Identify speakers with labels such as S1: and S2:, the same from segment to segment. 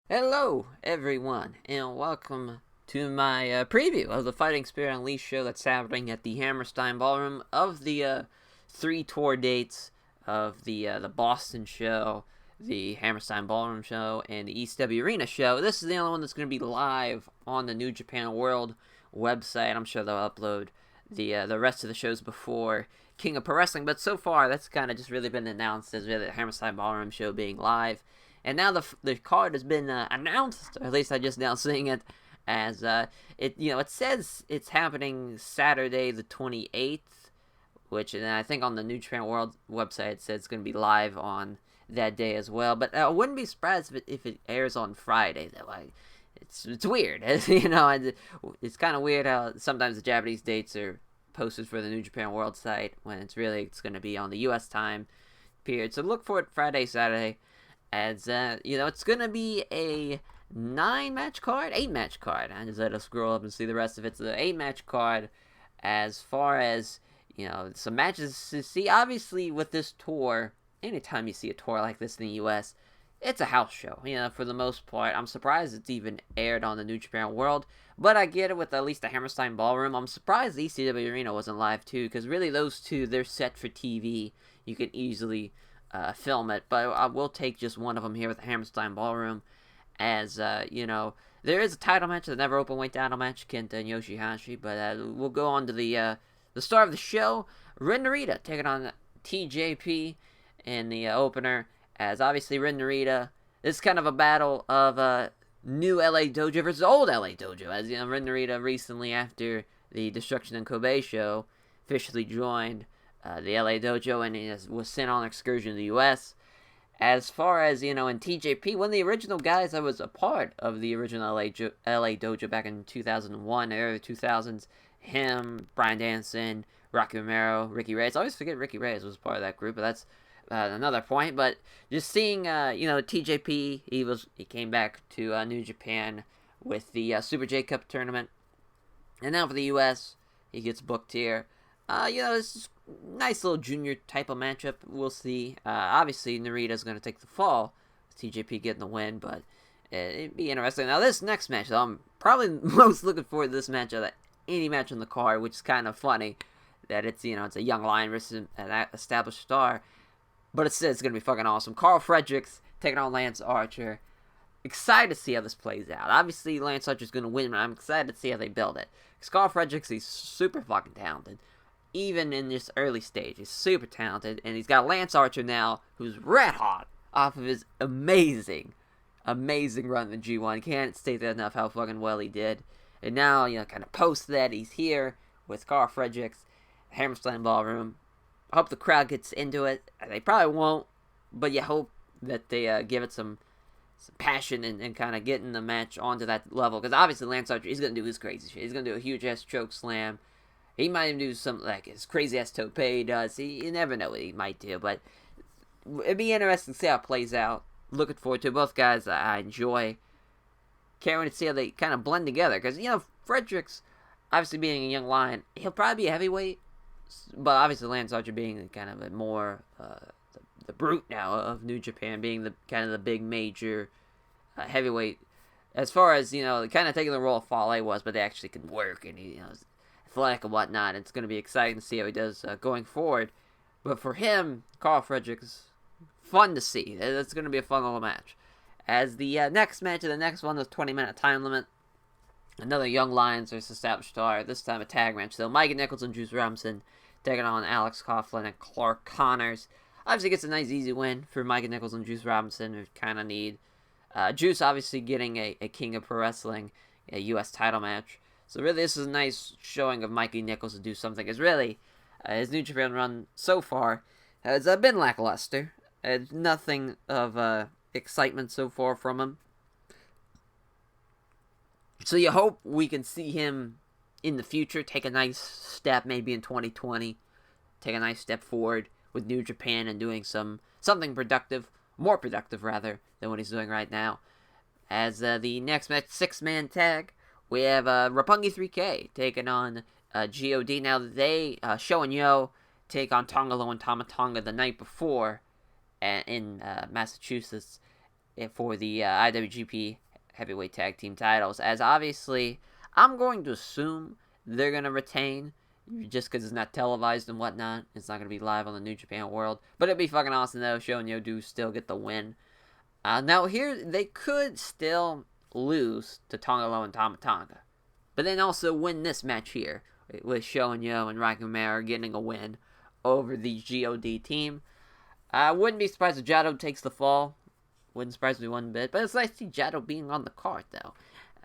S1: Hello, everyone, and welcome to my preview of the Fighting Spirit Unleashed show that's happening at the Hammerstein Ballroom of the three tour dates of the Boston show, the Hammerstein Ballroom show, and the East W Arena show. This is the only one that's going to be live on the New Japan World website. I'm sure they'll upload the rest of the shows before King of Pro Wrestling, but so far that's kind of just really been announced as really the Hammerstein Ballroom show being live. And now the card has been announced, or at least I just now seeing it as it says it's happening Saturday the 28th, which and I think on the New Japan World website it says it's going to be live on that day as well. But I wouldn't be surprised if it airs on Friday. Though it's weird, it's kind of weird how sometimes the Japanese dates are posted for the New Japan World site when it's going to be on the U.S. time period. So look for it Friday, Saturday. As it's gonna be a 8 match card. I just had to scroll up and see the rest of it. It's an 8 match card. As far as some matches to see. Obviously, with this tour, anytime you see a tour like this in the U.S., it's a house show. For the most part, I'm surprised it's even aired on the New Japan World. But I get it with at least the Hammerstein Ballroom. I'm surprised the ECW Arena wasn't live too, because really those two, they're set for TV. You can easily film it, but I will take just one of them here with the Hammerstein Ballroom, as there is a title match, the never open weight title match, Kenta and Yoshihashi. But we'll go on to the star of the show, Ren Narita taking on TJP in the opener. As obviously Ren Narita, this is kind of a battle of new LA Dojo versus old LA Dojo. As Ren Narita recently, after the Destruction in Kobe show, officially joined the LA Dojo, and he was sent on an excursion to the U.S. As far as, in TJP, one of the original guys that was a part of the original LA Dojo back in 2001, early 2000s, him, Bryan Danielson, Rocky Romero, Ricky Reyes. I always forget Ricky Reyes was part of that group, but that's another point. But just seeing, TJP, he came back to New Japan with the Super J Cup tournament, and now for the U.S., he gets booked here. This is nice little junior type of matchup. We'll see. Obviously, Narita's going to take the fall, with TJP getting the win, but it'd be interesting. Now, this next match, though, I'm probably most looking forward to this match of any match on the card, which is kind of funny that it's a young lion versus an established star, but it's going to be fucking awesome. Carl Fredericks taking on Lance Archer. Excited to see how this plays out. Obviously, Lance Archer's going to win, but I'm excited to see how they build it. Because Carl Fredericks, he's super fucking talented. Even in this early stage, he's super talented, and he's got Lance Archer now, who's red hot off of his amazing run in the G1. Can't state that enough how fucking well he did. And now, kind of post that, he's here with Carl Fredericks, Hammerstein Ballroom. I hope the crowd gets into it. They probably won't, but you hope that they give it some passion and kind of getting the match onto that level. Because obviously Lance Archer, he's going to do his crazy shit. He's going to do a huge-ass choke slam. He might even do something like his crazy-ass tope does. You never know what he might do, but it'd be interesting to see how it plays out. Looking forward to it. Both guys I enjoy. Can't wait to see how they kind of blend together. Because, Fredericks, obviously being a young lion, he'll probably be a heavyweight. But obviously Lance Archer being kind of a more, the brute now of New Japan, being the kind of the big major heavyweight. As far as, kind of taking the role of Fale was, but they actually can work, and he, athletic and whatnot. It's going to be exciting to see how he does going forward. But for him, Carl Fredericks, fun to see. It's going to be a fun little match. As the next match of the next one, the 20-minute time limit, another Young Lions versus Established Star. This time a tag match. So Mike Nichols and Juice Robinson taking on Alex Coughlin and Clark Connors. Obviously gets a nice easy win for Mike Nichols and Juice Robinson, who kind of need. Juice obviously getting a King of Pro Wrestling, a U.S. title match. So really, this is a nice showing of Mikey Nichols to do something. Because really, his New Japan run so far has been lackluster. Nothing of excitement so far from him. So you hope we can see him in the future take a nice step, maybe in 2020. Take a nice step forward with New Japan and doing something productive. More productive, rather, than what he's doing right now. As the next match, 6-man tag. We have Roppongi 3K taking on GOD. Now, they, Sho and Yo, take on Tongalo and Tama Tonga the night before in Massachusetts. for the IWGP Heavyweight Tag Team titles. As obviously, I'm going to assume they're going to retain, just because it's not televised and whatnot. It's not going to be live on the New Japan World. But it'd be fucking awesome, though. Sho and Yodu still get the win. Now, here, they could still lose to Tongalo and Tama Tonga. But then also win this match here, with Sho and Yo and Raikkonen getting a win over the GOD team. I wouldn't be surprised if Jado takes the fall. Wouldn't surprise me one bit. But it's nice to see Jado being on the card, though.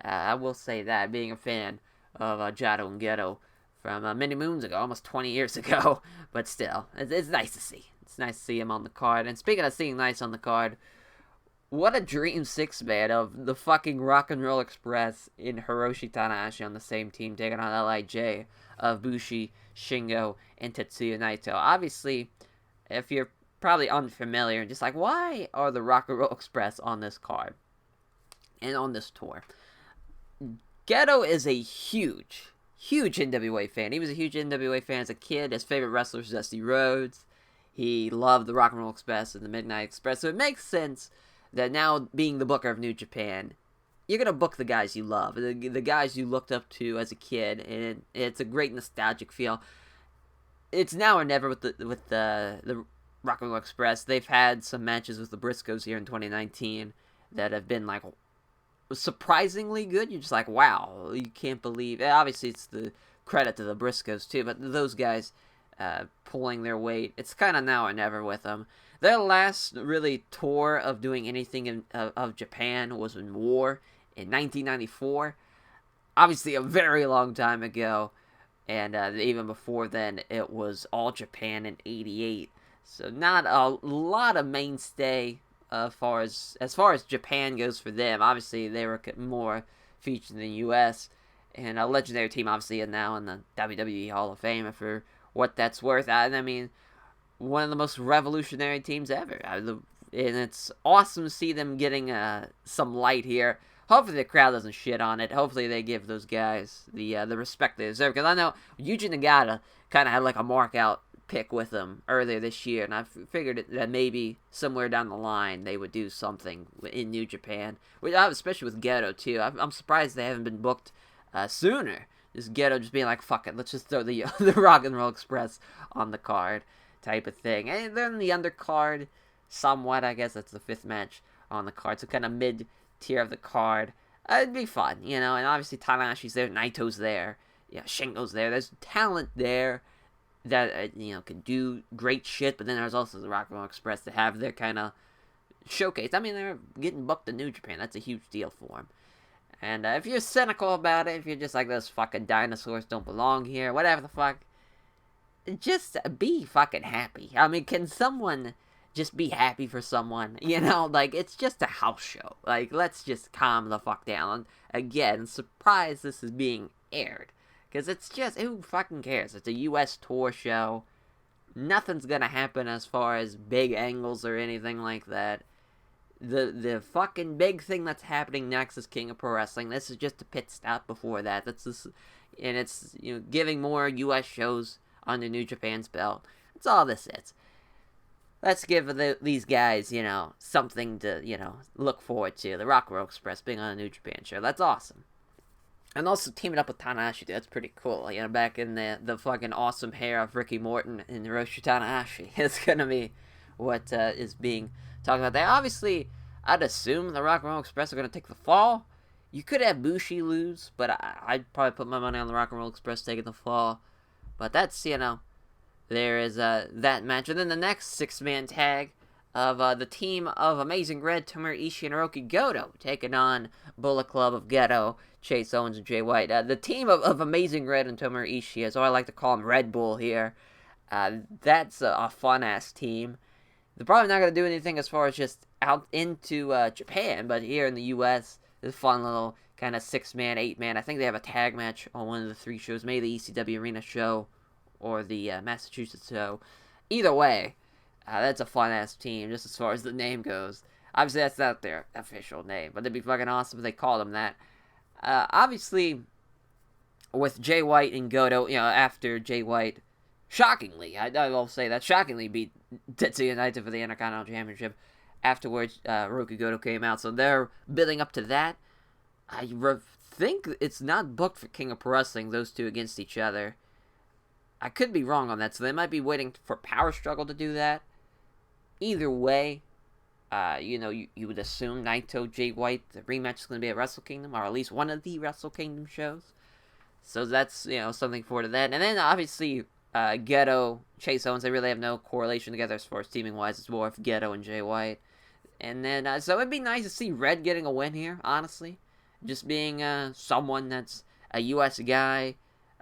S1: I will say that, being a fan of Jado and Gedo from many moons ago, almost 20 years ago. But still, it's nice to see. It's nice to see him on the card. And speaking of seeing nice on the card, what a dream six-man of the fucking Rock and Roll Express in Hiroshi Tanahashi on the same team, taking on LIJ of Bushi, Shingo, and Tetsuya Naito. Obviously, if you're probably unfamiliar and just like, why are the Rock and Roll Express on this card and on this tour? Gedo is a huge NWA fan. He was a huge NWA fan as a kid. His favorite wrestler was Dusty Rhodes. He loved the Rock and Roll Express and the Midnight Express. So it makes sense that now, being the booker of New Japan, you're going to book the guys you love, the guys you looked up to as a kid, and it's a great nostalgic feel. It's now or never with the Rock and Roll Express. They've had some matches with the Briscoes here in 2019 that have been, like, surprisingly good. You're just like, wow, you can't believe. Obviously, it's the credit to the Briscoes, too, but those guys pulling their weight, it's kind of now or never with them. Their last really tour of doing anything of Japan was in War in 1994. Obviously, a very long time ago. And even before then, it was All Japan in 88. So not a lot of mainstay as far as Japan goes for them. Obviously, they were more featured in the U.S. And a legendary team, obviously, and now in the WWE Hall of Fame, for what that's worth. I mean, one of the most revolutionary teams ever. And it's awesome to see them getting some light here. Hopefully the crowd doesn't shit on it. Hopefully they give those guys the respect they deserve. Because I know Yuji Nagata kind of had like a mark out pick with them earlier this year. And I figured that maybe somewhere down the line they would do something in New Japan. Especially with Gedo too. I'm surprised they haven't been booked sooner. Just Gedo just being like, fuck it, let's just throw the Rock and Roll Express on the card type of thing. And then the undercard, somewhat, I guess that's the fifth match on the card. So kind of mid-tier of the card. It'd be fun, you know. And obviously Tanahashi's there, Naito's there, yeah, Shingo's there. There's talent there that, can do great shit. But then there's also the Rock and Roll Express to have their kind of showcase. I mean, they're getting booked to New Japan. That's a huge deal for them. And if you're cynical about it, if you're just like, those fucking dinosaurs don't belong here, whatever the fuck, just be fucking happy. I mean, can someone just be happy for someone? Like, it's just a house show. Like, let's just calm the fuck down. Again, surprised this is being aired. Because it's just, who fucking cares? It's a U.S. tour show. Nothing's gonna happen as far as big angles or anything like that. The fucking big thing that's happening next is King of Pro Wrestling. This is just a pit stop before that. That's just, and it's, giving more U.S. shows under New Japan's belt. That's all this is. Let's give these guys, something to, look forward to. The Rock and Roll Express being on a New Japan show. That's awesome. And also teaming up with Tanahashi, that's pretty cool. Back in the fucking awesome hair of Ricky Morton and Hiroshi Tanahashi. It's gonna be what is being talked about there. Obviously, I'd assume the Rock and Roll Express are gonna take the fall. You could have Bushi lose, but I'd probably put my money on the Rock and Roll Express taking the fall. But that's, there is that match. And then the next six-man tag of the team of Amazing Red, Tomohiro Ishii and Hiroki Goto, taking on Bullet Club of Gedo, Chase Owens and Jay White. The team of Amazing Red and Tomohiro Ishii, as I like to call him, Red Bull here. That's a fun-ass team. They're probably not going to do anything as far as just out into Japan, but here in the U.S., this fun little kind of 6-man, 8-man. I think they have a tag match on one of the 3 shows, maybe the ECW Arena show or the Massachusetts show. Either way, that's a fun-ass team, just as far as the name goes. Obviously, that's not their official name, but it'd be fucking awesome if they called them that. Obviously, with Jay White and Goto, after Jay White, shockingly, I will say that, shockingly beat Tetsuya Naito for the Intercontinental Championship. afterwards, Rokugoto came out, so they're building up to that. Think it's not booked for King of Pro Wrestling, those two against each other. I could be wrong on that, so they might be waiting for Power Struggle to do that. Either way, you would assume Naito, Jay White, the rematch is going to be at Wrestle Kingdom, or at least one of the Wrestle Kingdom shows. So that's, something forward to that. And then, obviously, Geto, Chase Owens, they really have no correlation together as far as teaming-wise. It's more of Geto and Jay White. And then, so it'd be nice to see Red getting a win here, honestly. Just being someone that's a U.S. guy.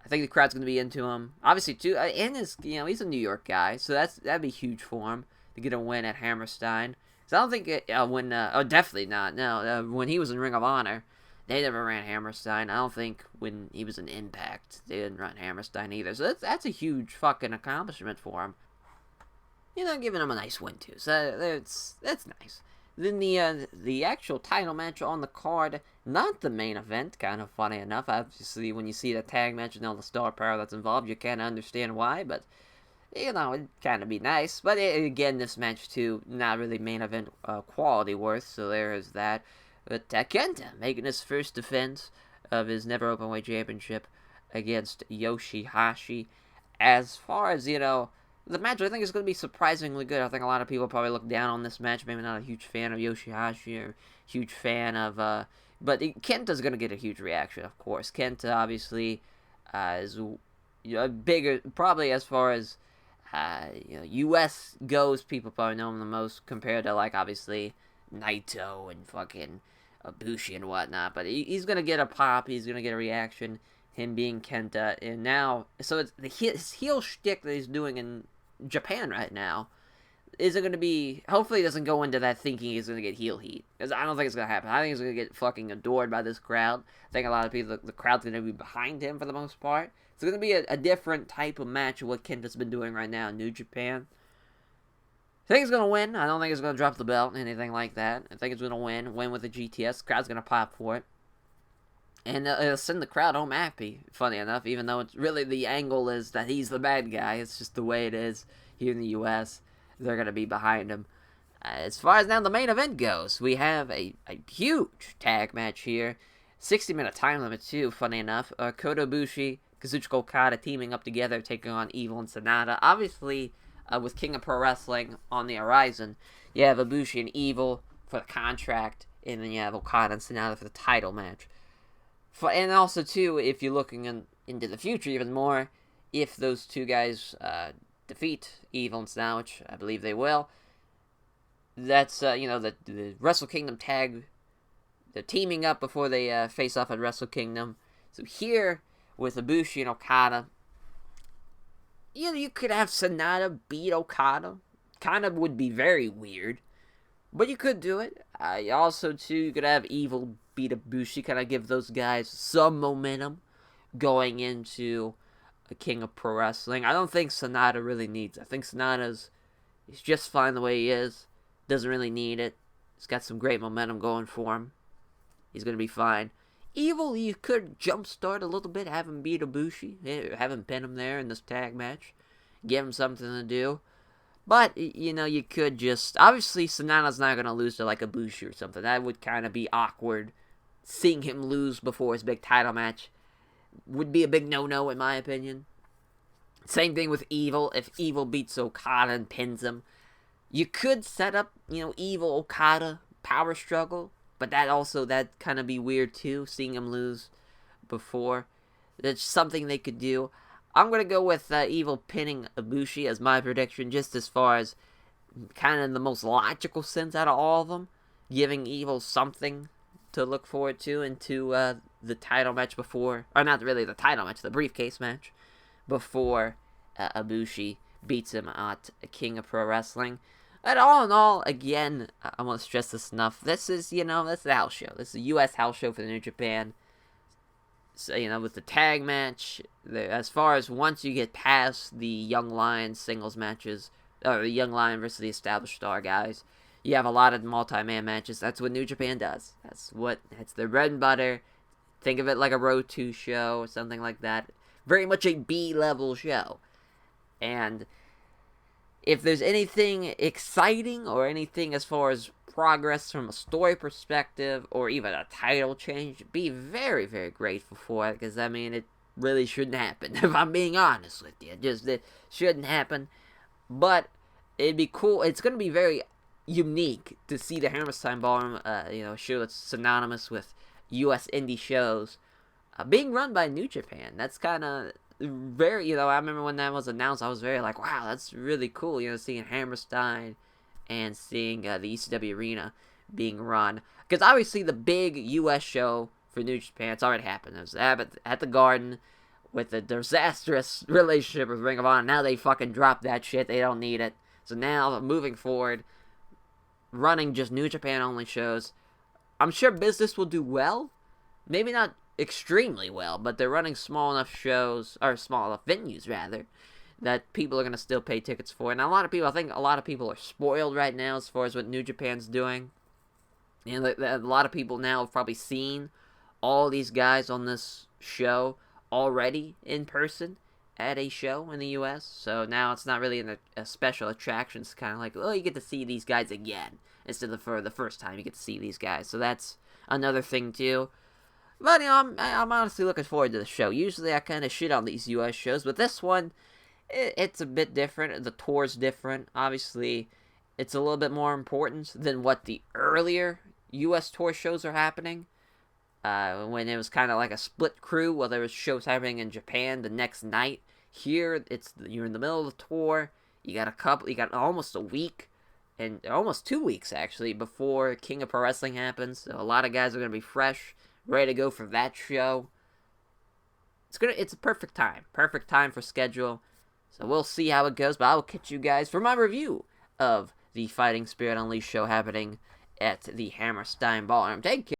S1: I think the crowd's going to be into him. Obviously, too, and he's a New York guy, so that'd be huge for him to get a win at Hammerstein. So I don't think definitely not. No, when he was in Ring of Honor, they never ran Hammerstein. I don't think when he was in Impact, they didn't run Hammerstein either. So that's a huge fucking accomplishment for him. Giving him a nice win too. So that's nice. Then the actual title match on the card, not the main event, kind of funny enough. Obviously, when you see the tag match and all the star power that's involved, you kind of understand why, but, it'd kind of be nice. But again, this match, too, not really main event quality worth, so there is that. But Kenta making his first defense of his Never Openweight Championship against Yoshihashi. As far as, the match, I think, is going to be surprisingly good. I think a lot of people probably look down on this match. Maybe not a huge fan of Yoshihashi or huge fan of... but Kenta's going to get a huge reaction, of course. Kenta, obviously, is bigger... Probably as far as, U.S. goes, people probably know him the most compared to, obviously, Naito and fucking Ibushi and whatnot. But he's going to get a pop. He's going to get a reaction. Him being Kenta. And now... So it's his heel shtick that he's doing in Japan right now isn't going to be... Hopefully he doesn't go into that thinking he's going to get heel heat. Because I don't think it's going to happen. I think he's going to get fucking adored by this crowd. I think a lot of people... The crowd's going to be behind him for the most part. It's going to be a different type of match of what Kenta's been doing right now in New Japan. I think he's going to win. I don't think he's going to drop the belt, anything like that. I think he's going to win. Win with the GTS. The crowd's going to pop for it. And it'll send the crowd home happy, funny enough, even though it's really the angle is that he's the bad guy. It's just the way it is here in the U.S. They're going to be behind him. As far as now the main event goes, we have a huge tag match here. 60-minute time limit, too, funny enough. Kota Ibushi, Kazuchika Okada teaming up together, taking on Evil and Sanada. Obviously, with King of Pro Wrestling on the horizon, you have Ibushi and Evil for the contract, and then you have Okada and Sanada for the title match. And also, too, if you're looking into the future even more, if those two guys defeat Evil and Sanada, which I believe they will, that's, the Wrestle Kingdom tag, they're teaming up before they face off at Wrestle Kingdom. So here, with Ibushi and Okada, you could have Sanada beat Okada. Kind of would be very weird, but you could do it. Also, too, you could have Evil beat Ibushi, kind of give those guys some momentum going into a King of Pro Wrestling. I don't think Sanada really needs it. I think he's just fine the way he is. Doesn't really need it. He's got some great momentum going for him. He's going to be fine. Evil, you could jumpstart a little bit, have him beat Ibushi, have him pin him there in this tag match, give him something to do. But, you could just... Obviously, Sanada's not going to lose to, Ibushi or something. That would kind of be awkward. Seeing him lose before his big title match would be a big no-no, in my opinion. Same thing with Evil. If Evil beats Okada and pins him, you could set up, Evil Okada power struggle. But that kind of be weird, too, seeing him lose before. That's something they could do. I'm going to go with Evil pinning Ibushi as my prediction, just as far as kind of the most logical sense out of all of them. Giving Evil something to look forward to into the title match before, or not really the title match, the briefcase match, before Ibushi beats him at King of Pro Wrestling. But all in all, again, I want to stress this enough. This is, that's the house show. This is a U.S. house show for the New Japan. So, with the tag match, as far as once you get past the Young Lion singles matches, or the Young Lion versus the Established Star guys, you have a lot of multi-man matches. That's what New Japan does. That's their bread and butter. Think of it like a Road 2 show or something like that. Very much a B-level show. And if there's anything exciting or anything as far as progress from a story perspective or even a title change, be very, very grateful for it, because I mean, it really shouldn't happen. If I'm being honest with you, it shouldn't happen. But it'd be cool. It's going to be very unique to see the Hammerstein Ballroom, show that's synonymous with U.S. indie shows, being run by New Japan. That's kind of very, I remember when that was announced, I was very like, wow, that's really cool, seeing Hammerstein and seeing the ECW Arena being run. Because obviously the big U.S. show for New Japan, it's already happened. It was at the Garden with a disastrous relationship with Ring of Honor. Now they fucking dropped that shit. They don't need it. So now, moving forward, running just New Japan only shows, I'm sure business will do well. Maybe not extremely well, but they're running small enough shows, or small enough venues rather, that people are going to still pay tickets for. And I think a lot of people are spoiled right now as far as what New Japan's doing. A lot of people now have probably seen all these guys on this show already in person at a show in the U.S. So now it's not really a special attraction. It's kind of like, you get to see these guys again instead of for the first time you get to see these guys. So that's another thing too. But I'm honestly looking forward to the show. Usually I kind of shit on these U.S. shows, but this one, it's a bit different. The tour's different. Obviously, it's a little bit more important than what the earlier U.S. tour shows are happening. When it was kind of like a split crew, while there was shows happening in Japan the next night. Here, you're in the middle of the tour. You got almost a week, and almost 2 weeks actually, before King of Pro Wrestling happens. So a lot of guys are gonna be fresh, ready to go for that show. It's a perfect time for schedule. So we'll see how it goes, but I will catch you guys for my review of the Fighting Spirit Unleashed show happening at the Hammerstein Ballroom. Take care.